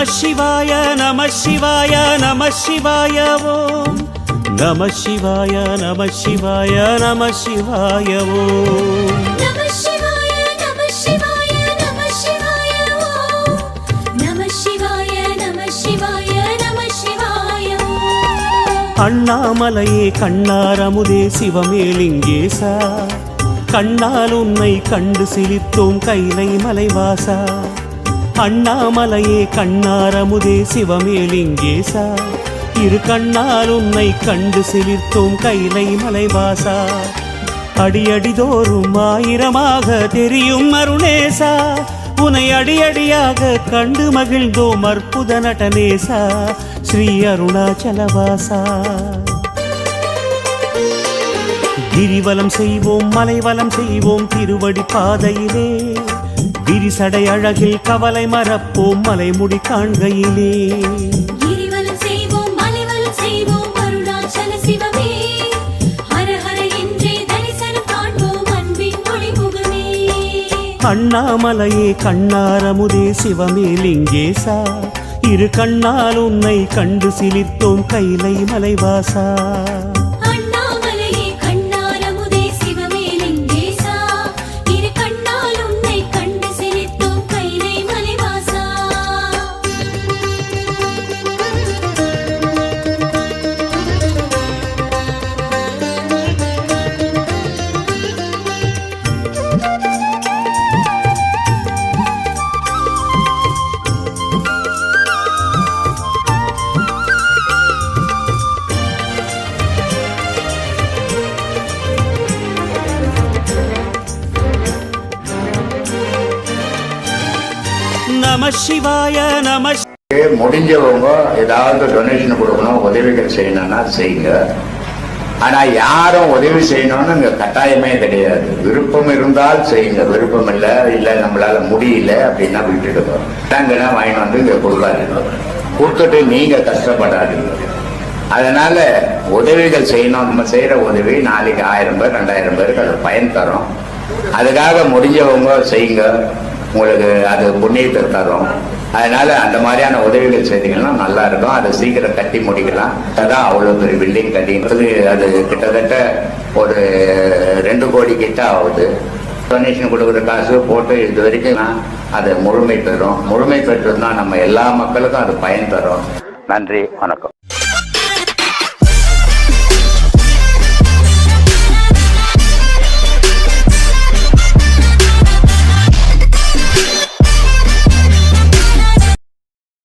शिवाय नमः शिवाय नमः शिवाय ओम नमः शिवाय नमः शिवाय नमः शिवाय ओम नमः शिवाय नमः शिवाय नमः शिवाय ओम नमः शिवाय नमः शिवाय नमः शिवाय ओम அண்ணாமலையே கண்ணாரமுதே சிவமேலிங்கேசா கண்ணால் உன்னை கண்டு சிலித்தோம் கைலை மலைவாசா அண்ணாமலையே கண்ணாரமுதே சிவமேலிங்கேசா இரு கண்ணால் உன்னை கண்டு சிலிர்த்தோம் கைலை மலைவாசா அடியடிதோறும் ஆயிரமாக தெரியும் அருணேசா உனை அடியடியாக கண்டு மகிழ்ந்தோம் அற்புத நடனேசா ஸ்ரீ அருணாச்சலவாசா கிரிவலம் செய்வோம் மலைவலம் செய்வோம் திருவடி பாதையிலே விரிசடை அழகில் கவலை மறப்போம் மலைமுடி காண்கையிலே கிரிவலம் செய்வோம் மலைவலம் செய்வோம் அருணாச்சல சிவமே ஹர ஹர என்றே தரிசனம் காண்போம் அன்பின் ஒளிமுகமே அண்ணாமலையே கண்ணாரமுதே சிவமேலிங்கேசா இரு கண்ணால் உன்னை கண்டு சிலிர்த்தோம் கைலை மலைவாசா நம சிவாய நம. முடிஞ்சவங்க ஏதாவது டொனேஷன் கொடுக்கணும், உதவிகள் செய்யணும்னா செய்யுங்க. ஆனா யாரும் உதவி செய்யணும்னு இங்க கட்டாயமே கிடையாது. விருப்பம் இருந்தால் செய்யுங்க, விருப்பம் இல்ல நம்மளால முடியல அப்படின்னா விட்டுடுங்க. தாங்கன்னா வாங்கிட்டு வந்து இங்க கொடுக்காதீங்க, கொடுத்துட்டு நீங்க கஷ்டப்படாதீங்க. அதனால உதவிகள் செய்யணும். நம்ம செய்யற உதவி நாளைக்கு 1000 பேர் 2000 பேருக்கு அது பயன் தரும். அதுக்காக முடிஞ்சவங்க செய்யுங்க, உங்களுக்கு அது புண்ணியத்தை தரும். அதனால அந்த மாதிரியான உதவிகள் செய்தீங்கன்னா நல்லா இருக்கும். அதை சீக்கிரம் கட்டி முடிக்கலாம். அதான் அவ்வளவு பெரிய பில்டிங் கட்டிங்கிறது அது கிட்டத்தட்ட ஒரு 2 கோடி கிட்ட ஆகுது. டொனேஷன் கொடுக்குற காசு போட்டு இது வரைக்கும் அது முழுமை பெறும். முழுமை பெற்றதுன்னா நம்ம எல்லா மக்களுக்கும் அது பயன் தரும். நன்றி, வணக்கம்.